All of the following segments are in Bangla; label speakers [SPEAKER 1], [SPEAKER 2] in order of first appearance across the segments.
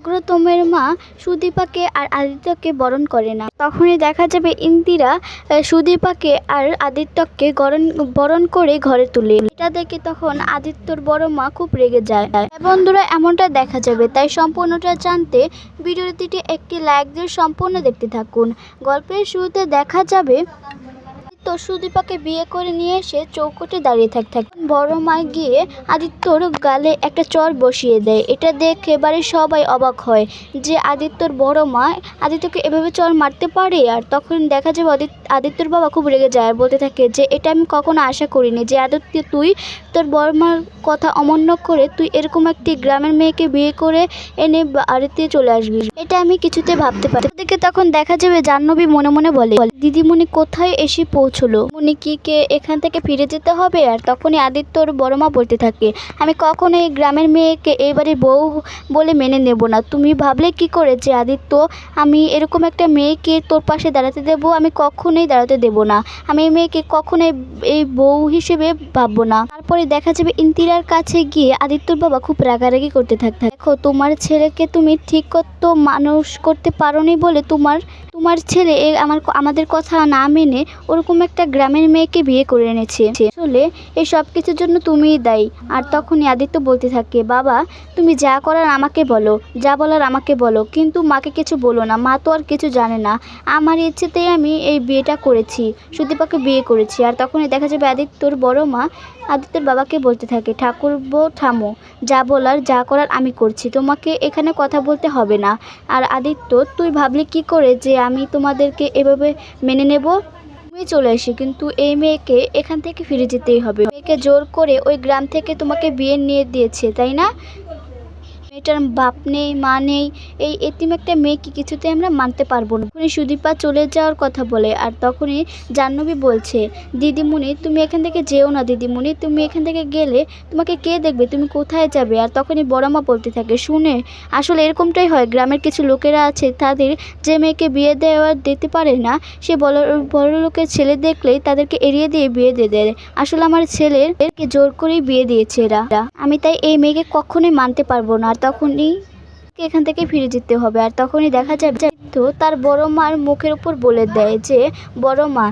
[SPEAKER 1] অগ্রতমের মা সুদীপাকে আর আদিত্যকে বরণ করে না। তখনই দেখা যাবে ইন্দিরা সুদীপাকে আর আদিত্যকে বরণ করে ঘরে তুলে। এটা দেখে তখন আদিত্যর বড় মা খুব রেগে যায়। বন্ধুরা, এমনটা দেখা যাবে, তাই সম্পূর্ণটা জানতে ভিডিওটিতে একটি লাইক দিয়ে সম্পূর্ণ দেখতে থাকুন। গল্পের শুরুতে দেখা যাবে তো সুদীপাকে বিয়ে করে নিয়ে এসে চৌকটে দাঁড়িয়ে থাকতে বড় মা গিয়ে আদিত্যর গালে একটা চড় বসিয়ে দেয়। এটা দেখে বাড়ির সবাই অবাক হয় যে আদিত্যর বড় মা আদিত্যকে এভাবে চড় মারতে পারে। আর তখন দেখা যাবে আদিত্যর বাবা খুব রেগে যায় আর বলতে থাকে যে এটা আমি কখনো আশা করিনি যে আদিত্য তুই তোর বড় মার কথা অমান্য করে তুই এরকম একটি গ্রামের মেয়েকে বিয়ে করে এনে বাড়িতে চলে আসবি, এটা আমি কিছুতে ভাবতে পারি। ওদিকে তখন দেখা যাবে জাহ্নবী মনে মনে বলে দিদিমণি কোথায় এসে পৌঁছলো, মনে কি কে এখান থেকে ফিরে যেতে হবে। আর তখনই আদিত্যর বড় মা বলতে থাকে আমি কখনো এই গ্রামের মেয়েকে এই বাড়ির বউ বলে মেনে নেব না। তুমি ভাবলে কি করে যে আদিত্য আমি এরকম একটা মেয়েকে তোর পাশে দাঁড়াতে দেবো? আমি কখনোই দাঁড়াতে দেব না। আমি এই মেয়েকে কখনোই এই বউ হিসেবে ভাববো না। তারপরে দেখা যাবে ইন্দিরার কাছে গিয়ে আদিত্যর বাবা খুব রাগারাগি করতে থাকে। দেখো তোমার ছেলেকে তুমি ঠিক তো মানুষ করতে পারোনি বলে তোমার ছেলে আমাদের কথা না মেনে ওরকম একটা গ্রামের মেয়েকে বিয়ে করে এনেছে। আসলে এই সব কিছুর জন্য তুমিই দায়ী। আর তখনই আদিত্য বলতে থাকে বাবা তুমি যা করার আমাকে বলো, যা বলার আমাকে বলো, কিন্তু মাকে কিছু বলো না, মা তো আর কিছু জানে না। আমার ইচ্ছেতেই আমি এই বিয়েটা করেছি, সুদীপাকে বিয়ে করেছি। আর তখনই দেখা যাবে আদিত্যর বড় মা আদিত্যর বাবাকে বলতে থাকে ঠাকুরপো থামো, যা বলার যা করার আমি করছি, তোমাকে এখানে কথা বলতে হবে না। আর আদিত্য তুই ভাবলি কি করে যে আমি তোমাদেরকে এভাবে মেনে নেব? তুমি চলে এসে কিন্তু এই মেয়েকে এখান থেকে ফিরে যেতেই হবে। মেয়েকে জোর করে ওই গ্রাম থেকে তোমাকে বিয়ে নিয়ে দিয়েছে, তাই না? মেয়েটার বাপ নেই, মা নেই, এই এতিম একটা মেয়েকে কিছুতে আমরা মানতে পারবো না। তখনই সুদীপা চলে যাওয়ার কথা বলে। আর তখনই জাহ্নবী বলছে দিদিমণি তুমি এখান থেকে যেও না, দিদিমণি তুমি এখান থেকে গেলে তোমাকে কে দেখবে, তুমি কোথায় যাবে? আর তখনই বড় মা বলতে থাকে শুনে আসলে এরকমটাই হয়, গ্রামের কিছু লোকেরা আছে তাদের যে মেয়েকে বিয়ে দিতে পারে না সে বড় লোকের ছেলে দেখলেই তাদেরকে এড়িয়ে দিয়ে বিয়ে দিয়ে দেয়। আসলে আমার ছেলেরকে জোর করেই বিয়ে দিয়েছে এরা, আমি তাই এই মেয়েকে কখনোই মানতে পারবো না। আর তখনই এখান থেকে ফিরে যেতে হবে। আর তখনই দেখা যাবে তো তার বড় মার মুখের উপর বলে দেয় যে বড় মা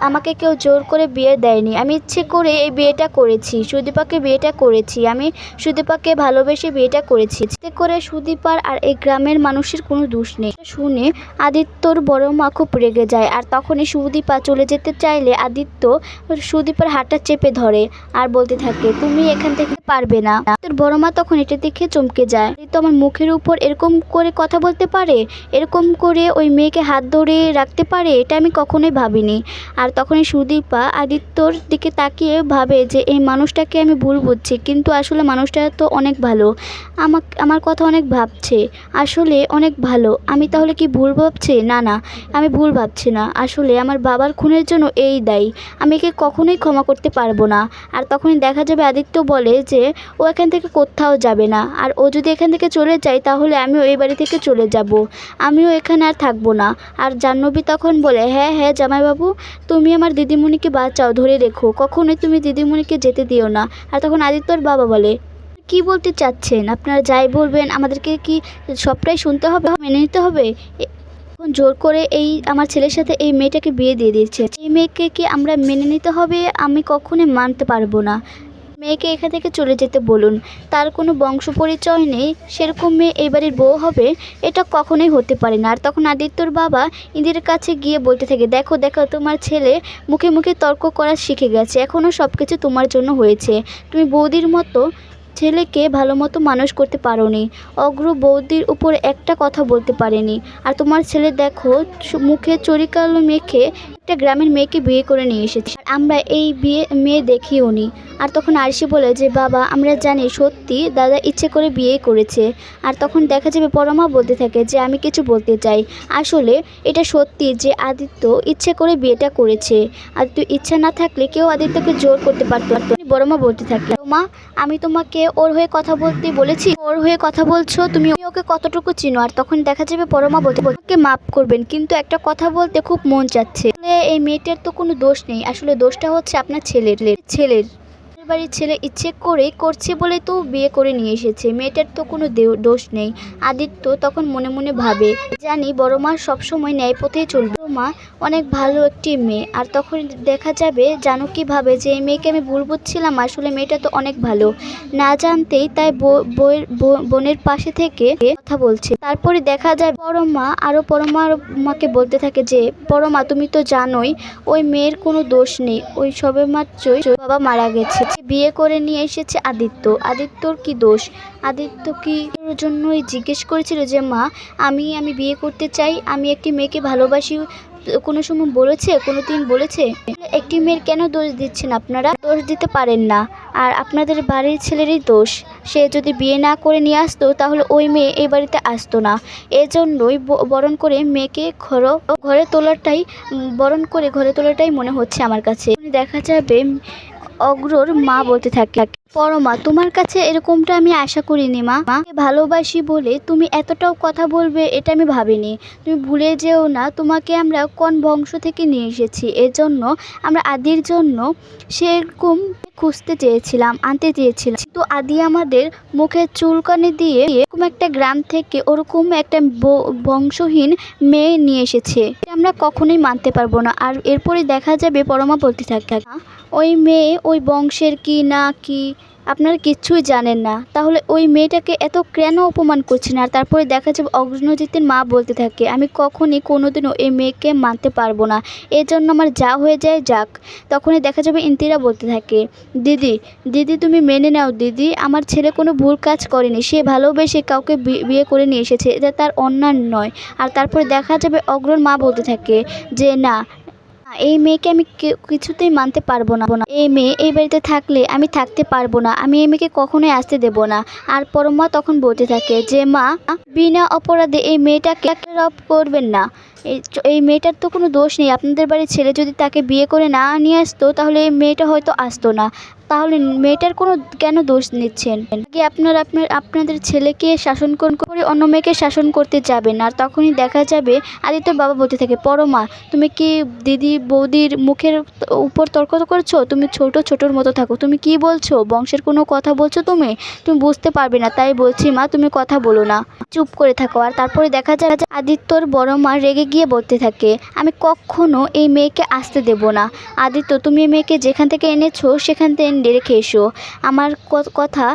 [SPEAKER 1] আমাকে কেউ জোর করে বিয়ে দেয়নি, আমি ইচ্ছে করে এই বিয়েটা করেছি, সুদীপাকে বিয়েটা করেছি, আমি সুদীপাকে ভালোবেসে বিয়েটা করেছি। এতে করে সুদীপার আর এই গ্রামের মানুষের কোনো দোষ নেই। শুনে আদিত্যর বড় মা খুব রেগে যায়। আর তখনই সুদীপা চলে যেতে চাইলে আদিত্য সুদীপার হাতটা চেপে ধরে আর বলতে থাকে তুমি এখান থেকে পারবে না। তোর বড় মা তখন এটা দেখে চমকে যায়, তো আমার মুখের উপর এরকম করে কথা বলতে পারে, এরকম করে ওই মেয়েকে হাত ধরে রাখতে পারে, এটা আমি কখনোই ভাবিনি। আর তখনই সুদীপা আদিত্যর দিকে তাকিয়ে ভাবে যে এই মানুষটাকে আমি ভুল বুঝছি, কিন্তু আসলে মানুষটা তো অনেক ভালো, আমার কথা অনেক ভাবছে, আসলে অনেক ভালো। আমি তাহলে কি ভুল ভাবছি? না না, আমি ভুল ভাবছি না, আসলে আমার বাবার খুনের জন্য এই দায়ী, আমি একে কখনোই ক্ষমা করতে পারবো না। আর তখনই দেখা যাবে আদিত্য বলে যে ও এখান থেকে কোথাও যাবে না, আর ও যদি এখান থেকে চলে যায় তাহলে আমিও এই বাড়ি থেকে চলে যাব, আমিও এখানে আর থাকবো না। আর জাহ্নবী তখন বলে হ্যাঁ হ্যাঁ জামাইবাবু তুমি আমার দিদিমণিকে বাঁচাও, ধরে রেখো, কখনোই তুমি দিদিমণিকে যেতে দিও না। আর তখন আদিত্যর বাবা বলে কি বলতে চাচ্ছেন, আপনারা যাই বলবেন আমাদেরকে কি সবটাই শুনতে হবে, মেনে নিতে হবে? এখন জোর করে এই আমার ছেলের সাথে এই মেয়েটাকে বিয়ে দিয়ে দিয়েছে, এই মেয়েকে কি আমরা মেনে নিতে হবে? আমি কখনোই মানতে পারবো না। মেয়েকে এখান থেকে চলে যেতে বলুন, তার কোনো বংশ পরিচয় নেই, সেরকম মেয়ে এই বাড়ির বউ হবে, এটা কখনোই হতে পারে না। আর তখন আদিত্যর বাবা ইন্দিরের কাছে গিয়ে বলতে থাকে দেখো দেখো তোমার ছেলে মুখে মুখে তর্ক করা শিখে গেছে, এখনও সব কিছু তোমার জন্য হয়েছে, তুমি বৌদির মতো ছেলেকে ভালো মতো মানুষ করতে পারোনি, অগ্র বৌদির উপর একটা কথা বলতে পারেনি। আর তোমার ছেলে দেখো মুখে চরিকালো মেখে একটা গ্রামের মেয়েকে বিয়ে করে নিয়ে এসেছে, আর আমরা এই মেয়ে দেখিও নি। আর তখন আরশি বলে যে বাবা আমরা জানি সত্যি দাদা ইচ্ছে করে বিয়ে করেছে। আর তখন দেখা যাবে পরমা বলতে থাকে যে আমি কিছু বলতে চাই, আসলে এটা সত্যি যে আদিত্য ইচ্ছে করে বিয়েটা করেছে, আদিত্য ইচ্ছা না থাকলে কেউ আদিত্যকে জোর করতে পারতো না। বড়মা বলতে থাকে মা আমি তোমাকে ওর হয়ে কথা বলতে বলেছি, ওর হয়ে কথা বলছো, তুমি ওকে কতটুকু চিনো? আর তখন দেখা যাবে পরমা বলতে ওকে মাফ করবেন, কিন্তু একটা কথা বলতে খুব মন চাচ্ছে, এই মেয়েটার তো কোনো দোষ নেই, আসলে দোষটা হচ্ছে আপনার ছেলের। বাড়ির ছেলে ইচ্ছে করে করছে বলে তো বিয়ে করে নিয়ে এসেছে, মেয়েটার তো কোনো দোষ নেই। আদিত্য তখন মনে মনে ভাবে, জানি বড় মা সবসময় ন্যায় পথেই চলবে, বড় মা অনেক ভালো একটি মেয়ে। আর তখন দেখা যাবে জানকী ভাবে যে এই মেয়েকে আমি ভুল বুঝছিলাম, আসলে মেয়েটা তো অনেক ভালো, না জানতেই তাই বোনের পাশে থেকে কথা বলছে। তারপরে দেখা যায় বড় মা আরো মাকে বলতে থাকে যে বড় মা তুমি তো জানোই ওই মেয়ের কোনো দোষ নেই, ওই সবে মাত্রই বাবা মারা গেছে, বিয়ে করে নিয়ে এসেছে আদিত্যর কি দোষ? আদিত্য কি এর জন্যই জিজ্ঞেস করেছিল যে মা আমি বিয়ে করতে চাই, আমি একটি মেয়েকে ভালোবাসি, কোনো সময় বলেছে, কোনো দিন বলেছে? একটি মেয়ের কেন দোষ দিচ্ছেন আপনারা? দোষ দিতে পারেন না, আর আপনাদের বাড়ির ছেলেরই দোষ। সে যদি বিয়ে না করে নিয়ে আসতো তাহলে ওই মেয়ে এই বাড়িতে আসতো না। এজন্যই বরণ করে মেয়েকে ঘরে ঘরে তোলাটাই মনে হচ্ছে আমার কাছে। দেখা যাবে অগ্রর মা বলতে থাকে, পরমা তোমার কাছে এরকমটা আমি আশা করিনি মা, ভালোবাসি বলে তুমি এতটাও কথা বলবে এটা আমি ভাবিনি। তুমি ভুলে যেও না তোমাকে আমরা কোন বংশ থেকে নিয়ে এসেছি, এজন্য আমরা আদির জন্য সেরকম খুঁজতে চেয়েছিলাম, আনতে চেয়েছিলাম, কিন্তু আদি আমাদের মুখের চুলকানি দিয়ে এরকম একটা গ্রাম থেকে ওরকম একটা বংশহীন মেয়ে নিয়ে এসেছে, আমরা কখনোই মানতে পারবো না। আর এরপরে দেখা যাবে পরমা বলতে থাকে, ওই মেয়ে ওই বংশের কি না কি আপনারা কিচ্ছুই জানেন না, তাহলে ওই মেয়েটাকে এত কেন অপমান করছেন? আর তারপরে দেখা যাবে অগ্রজিতের মা বলতে থাকে, আমি কখনই কোনোদিনও এই মেয়েকে মানতে পারবো না, এর জন্য আমার যা হয়ে যায় যাক। তখনই দেখা যাবে ইন্দিরা বলতে থাকে, দিদি তুমি মেনে নাও দিদি, আমার ছেলে কোনো ভুল কাজ করেনি, সে ভালোবেসে কাউকে বিয়ে করে নিয়ে এসেছে, এটা তার অন্যায় নয়। আর তারপরে দেখা যাবে অগ্রর মা বলতে থাকে যে না, এই মেয়েকে আমি কিছুতেই মানতে পারবো না, এই মেয়ে এই বাড়িতে থাকলে আমি থাকতে পারবো না, আমি এই মেয়েকে কখনোই আসতে দেবো না। আর পরমা তখন বলতে থাকে যে মা বিনা অপরাধে এই মেয়েটাকে করবেন না, এই মেয়েটার তো কোনো দোষ নেই, আপনাদের বাড়ির ছেলে যদি তাকে বিয়ে করে না নিয়ে আসতো তাহলে এই মেয়েটা হয়তো আসতো না, তাহলে মেয়েটার কোনো কেন দোষ নিচ্ছেন? আগে আপনাদের ছেলেকে শাসন করে অন্য মেয়েকে শাসন করতে যাবেন। আর তখনই দেখা যাবে আদিত্যর বাবা বলতে থাকে, পরমা তুমি কি দিদি বৌদির মুখের উপর তর্ক করছো? তুমি ছোটোর মতো থাকো, তুমি কি বলছো? বংশের কোনো কথা বলছো, তুমি বুঝতে পারবে না, তাই বলছি মা তুমি কথা বলো না, চুপ করে থাকো। আর তারপরে দেখা যায় আদিত্যর বড় মা রেগে গিয়ে বলতে থাকে, আমি কখনো এই মেয়েকে আসতে দেব না। আদিত্য তুমি এই মেয়েকে যেখান থেকে এনেছো সেখান থেকে রেখে এসো, আমার কথা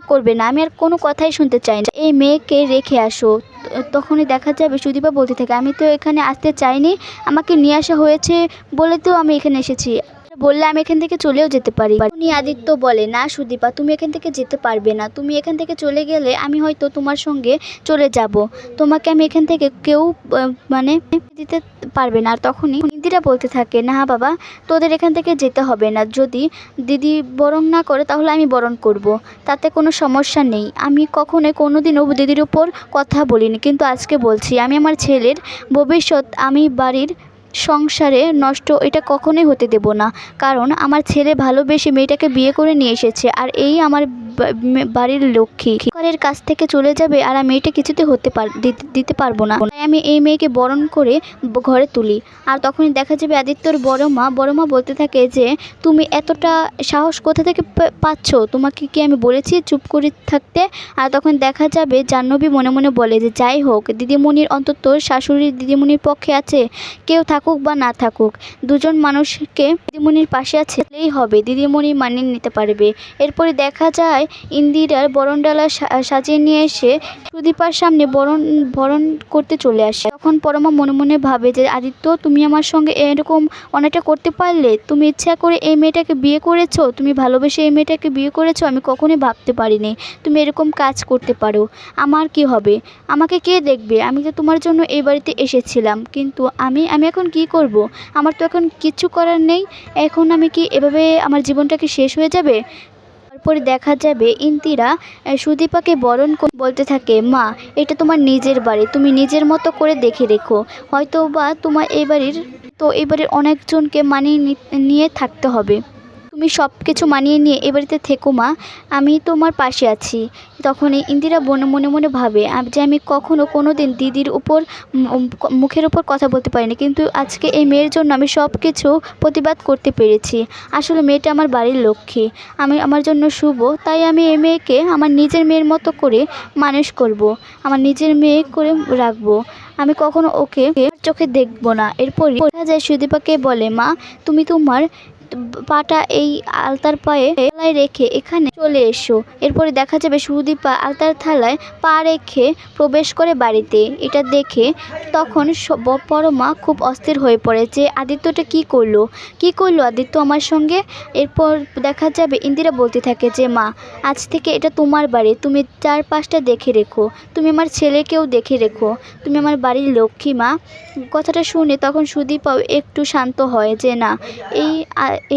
[SPEAKER 1] করবে না, আমি আর কোনো কথাই শুনতে চাই না, এই মেয়েকে রেখে আসো। তখনই দেখা যাবে সুদীপা বলতে থাকে, আমি তো এখানে আসতে চাইনি, আমাকে নিয়ে আসা হয়েছে বলে তো আমি এখানে এসেছি, বললে আমি এখান থেকে চলেও যেতে পারি। উনি আদিত্য বলে, না সুদীপা তুমি এখান থেকে যেতে পারবে না, তুমি এখান থেকে চলে গেলে আমি হয়তো তোমার সঙ্গে চলে যাব, তোমাকে আমি এখান থেকে কেউ মানে দিতে পারবে না। আর তখনই ইন্দিরা বলতে থাকে, না বাবা তোদের এখান থেকে যেতে হবে না, যদি দিদি বরণ না করে তাহলে আমি বরণ করব, তাতে কোনো সমস্যা নেই, আমি কখনোই কোনোদিনও দিদির উপর কথা বলিনি, কিন্তু আজকে বলছি আমি আমার ছেলের ভবিষ্যৎ আমি বাড়ির সংসারে নষ্ট এটা কখনোই হতে দেব না, কারণ আমার ছেলে ভালোবেসে মেয়েটাকে বিয়ে করে নিয়ে এসেছে, আর এই আমার বাড়ির লক্ষ্মী ঘরের কাছ থেকে চলে যাবে আর আমি মেয়েটা কিছুতে দিতে পারবো না, তাই আমি এই মেয়েকে বরণ করে ঘরে তুলি। আর তখনই দেখা যাবে আদিত্যর বড় মা বলতে থাকে যে তুমি এতটা সাহস কোথা থেকে পাচ্ছ, তোমাকে কি আমি বলেছি চুপ করে থাকতে? আর তখন দেখা যাবে জাহ্নবী মনে মনে বলে যে যাই হোক দিদিমণির অন্তত শাশুড়ি দিদিমণির পক্ষে আছে, কেউ থাকুক বা না থাকুক, দুজন মানুষকে দিদিমণির পাশে আছেই হবে, দিদিমণি মানিয়ে নিতে পারবে। এরপরে দেখা যায় ইন্দিরার বরণডালা সাজিয়ে নিয়ে এসে সুদীপার সামনে বরণ করতে চলে আসে। তখন পরমা মনে মনে ভাবে যে আদিত্য তুমি আমার সঙ্গে এরকম অনেকটা করতে পারলে, তুমি ইচ্ছা করে এই মেয়েটাকে বিয়ে করেছো, তুমি ভালোবেসে এই মেয়েটাকে বিয়ে করেছো, আমি কখনোই ভাবতে পারিনি তুমি এরকম কাজ করতে পারো, আমার কি হবে, আমাকে কে দেখবে, আমি তো তোমার জন্য এই বাড়িতে এসেছিলাম, কিন্তু আমি এখন কি করব, আমার তো এখন কিচ্ছু করার নেই, এখন আমি কি এভাবে আমার জীবনটা কি শেষ হয়ে যাবে? তারপরে দেখা যাবে ইন্দিরা সুদীপাকে বরণ করে বলতে থাকে, মা এটা তোমার নিজের বাড়ি, তুমি নিজের মতো করে দেখে রেখো, হয়তো বা তোমার এই বাড়ির অনেকজনকে মানিয়ে নিয়ে থাকতে হবে, তুমি সব কিছু মানিয়ে নিয়ে এ বাড়িতে থেকো মা, আমি তোমার পাশে আছি। তখনই ইন্দিরা মনে মনে ভাবে যে আমি কখনো কোনো দিন দিদির উপর মুখের উপর কথা বলতে পারিনি, কিন্তু আজকে এই মেয়ের জন্য আমি সব কিছু প্রতিবাদ করতে পেরেছি। আসলে মেয়েটা আমার বাড়ির লক্ষ্মী, আমার জন্য শুভ, তাই আমি এই মেয়েকে আমার নিজের মেয়ের মতো করে মানুষ করব, আমার নিজের মেয়ে করে রাখবো। আমি কখনো ওকে চোখে দেখব না। এরপরই দেখা যায় সুদীপাকে বলে, মা তুমি তোমার পাটা এই আলতার পায়ে থালায় রেখে এখানে চলে এসো। এরপরে দেখা যাবে সুদীপা আলতার থালায় পা রেখে প্রবেশ করে বাড়িতে। এটা দেখে তখন পরমা খুব অস্থির হয়ে পড়ে যে আদিত্যটা কি করলো আদিত্য আমার সঙ্গে। এরপর দেখা যাবে ইন্দিরা বলতে থাকে যে মা, আজ থেকে এটা তোমার বাড়ি, তুমি চারপাশটা দেখে রেখো, তুমি আমার ছেলেকেও দেখে রেখো, তুমি আমার বাড়ির লক্ষ্মী মা। কথাটা শুনে তখন সুদীপাও একটু শান্ত হয় যে না,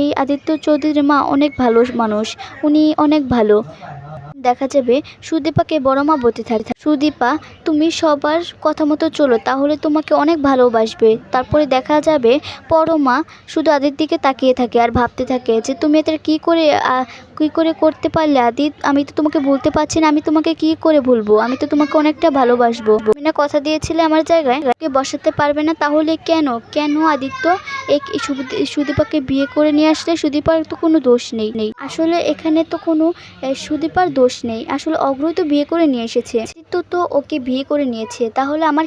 [SPEAKER 1] এই আদিত্য চৌধুরীর মা অনেক ভালো মানুষ, উনি অনেক ভালো। দেখা যাবে সুদীপাকে বড় মা বলতে থাকে, সুদীপা তুমি সবার কথা মতো চলো, তাহলে তোমাকে অনেক ভালোবাসবে। তারপরে দেখা যাবে পরমা শুধু আদির দিকে তাকিয়ে থাকে আর ভাবতে থাকে যে তুমি এদের কী করে করতে পারলে আদিত, আমি তো তোমাকে ভুলতে পারছি না, আমি তোমাকে কি করে ভুলবো, আমি তো তোমাকে অনেকটা ভালোবাসবো। তুমি না কথা দিয়েছিলে আমার জায়গায় বসাতে পারবে না, তাহলে কেন আদিত্য এই সুদীপাকে বিয়ে করে নিয়ে আসলে? সুদীপার তো কোনো দোষ নেই। আসলে এখানে তো কোনো সুদীপার দোষ নেই, আসলে অগ্রহ তো বিয়ে করে নিয়ে এসেছে, তো ওকে বিয়ে করে নিয়েছে, তাহলে আমার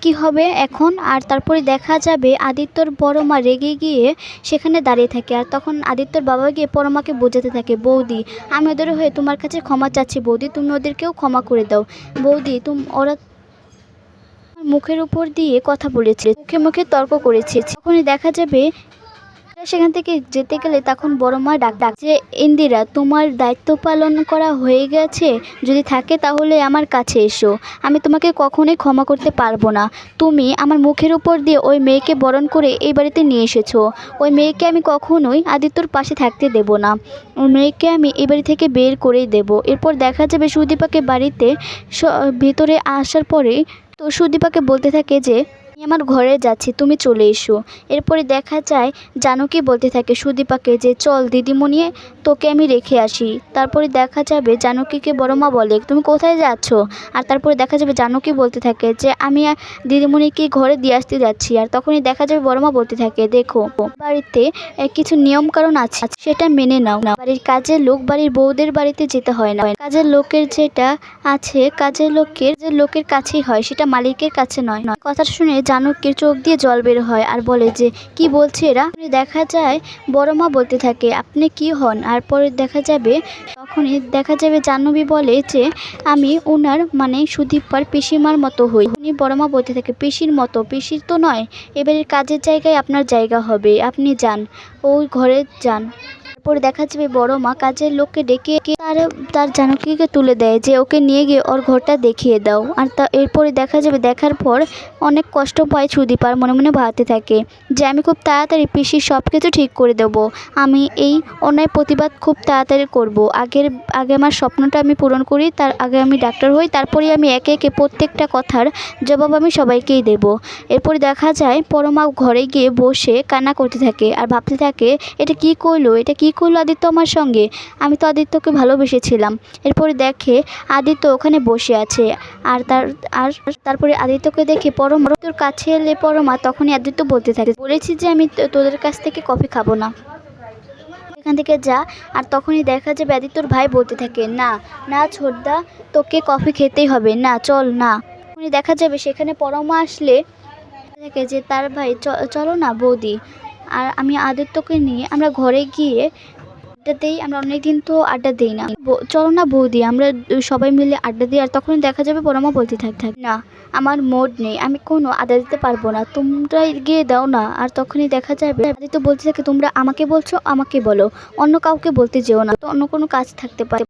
[SPEAKER 1] কি হবে এখন? আর তারপরে দেখা যাবে আদিত্যর বড় মা রেগে গিয়ে সেখানে দাঁড়িয়ে থাকে। আর তখন আদিত্যর বাবা গিয়ে পরমাকে বোঝাতে থাকে, বৌদি আমি ওদের হয়ে তোমার কাছে ক্ষমা চাচ্ছি বৌদি, তুমি ওদেরকেও ক্ষমা করে দাও বৌদি, ওরা মুখের উপর দিয়ে কথা বলেছে, মুখে তর্ক করেছে। তখনই দেখা যাবে সেখান থেকে যেতে গেলে তখন বড় মা ডাক যে ইন্দিরা, তোমার দায়িত্ব পালন করা হয়ে গেছে, যদি থাকে তাহলে আমার কাছে এসো, আমি তোমাকে কখনোই ক্ষমা করতে পারবো না। তুমি আমার মুখের উপর দিয়ে ওই মেয়েকে বরণ করে এই বাড়িতে নিয়ে এসেছো, ওই মেয়েকে আমি কখনোই আদিত্যর পাশে থাকতে দেব না, ওই মেয়েকে আমি এই বাড়ি থেকে বের করেই দেব। এরপর দেখা যাবে সুদীপাকে বাড়িতে ভেতরে আসার পরে তো সুদীপাকে বলতে থাকে যে আমি আমার ঘরে যাচ্ছি, তুমি চলে এসো। এরপরে দেখা যায় জানকী বলতে থাকে সুদীপাকে যে চল দিদিমণি, তোকে আমি রেখে আসি। তারপরে দেখা যাবে জানকীকে বড় মা বলে, তুমি কোথায় যাচ্ছ? আর তারপরে দেখা যাবে জানকী বলতে থাকে যে আমি দিদিমণিকে ঘরে দিয়ে আসতে যাচ্ছি। আর তখনই দেখা যাবে বড় মা বলতে থাকে, দেখো বাড়িতে কিছু নিয়ম কারণ আছে, সেটা মেনে নাও। বাড়ির কাজের লোক বাড়ির বউদের বাড়িতে যেতে হয় না, কাজের লোকের যেটা আছে কাজের লোকের কাছেই হয়, সেটা মালিকের কাছে নয়। কথাটা শুনে জানকীর চোখ দিয়ে জল বের হয় আর বলে যে কি বলছে এরা। দেখা যায় বড় মা বলতে থাকে, আপনি কি হন? আর পরে তখনই দেখা যাবে জাহ্নবী বলে যে আমি ওনার মানে সুদীপার পিসিমার মতো হই। উনি বড় মা বলতে থাকে, পিসির মতো? পিসির তো নয়, এবারের কাজের জায়গায় আপনার জায়গা হবে, আপনি যান, ওই ঘরে যান। পরে দেখা যাবে বড় মা কাজের লোককে ডেকে তার জানকীকে তুলে দেয় যে ওকে নিয়ে গিয়ে ওর ঘরটা দেখিয়ে দাও। আর এরপরে দেখা যাবে দেখার পর অনেক কষ্ট পায় সুদীপার, মনে মনে ভাবতে থাকে যে আমি খুব তাড়াতাড়ি পিসির সব কিছু ঠিক করে দেবো, আমি এই অন্যায় প্রতিবাদ খুব তাড়াতাড়ি করব। আগে আমার স্বপ্নটা আমি পূরণ করি, তার আগে আমি ডাক্তার হই, তারপরে আমি একে একে প্রত্যেকটা কথার জবাব আমি সবাইকেই দেব। এরপরে দেখা যায় পরমা ঘরে গিয়ে বসে কান্না করতে থাকে আর ভাবতে থাকে, এটা কি করলো আদিত্য আমার সঙ্গে, আমি তো আদিত্যকে ভালোবেসেছিলাম। এরপরে দেখে আদিত্য ওখানে বসে আছে আর তারপরে আদিত্যকে দেখে পরমা তোর কাছে এলে পরমা তখনই আদিত্য বলতে থাকে, বলেছি যে আমি তোদের কাছ থেকে কফি খাবো না, এখান থেকে যা। আর তখনই দেখা যাবে আদিত্যর ভাই বলতে থাকে, না না ছোটদা, তোকে কফি খেতেই হবে, না চল না। তখনই দেখা যাবে সেখানে পরমা আসলে থাকে যে তার ভাই, চলো না বৌদি আর আমি আদিত্যকে নিয়ে আমরা ঘরে গিয়ে আড্ডা দিই, আমরা অনেকদিন তো আড্ডা দিই না, চলো না বৌদি আমরা সবাই মিলে আড্ডা দিই। আর তখন দেখা যাবে পরমা বলতে থাক না আমার মুড নেই, আমি কোনো আড্ডা দিতে পারবো না, তোমরাই গিয়ে দাও না। আর তখনই দেখা যাবে আদিত্য বলতে থাকে, তোমরা আমাকে বলছো, আমাকে বলো, অন্য কাউকে বলতে যেও না, তো অন্য কোনো কাজ থাকতে পারে।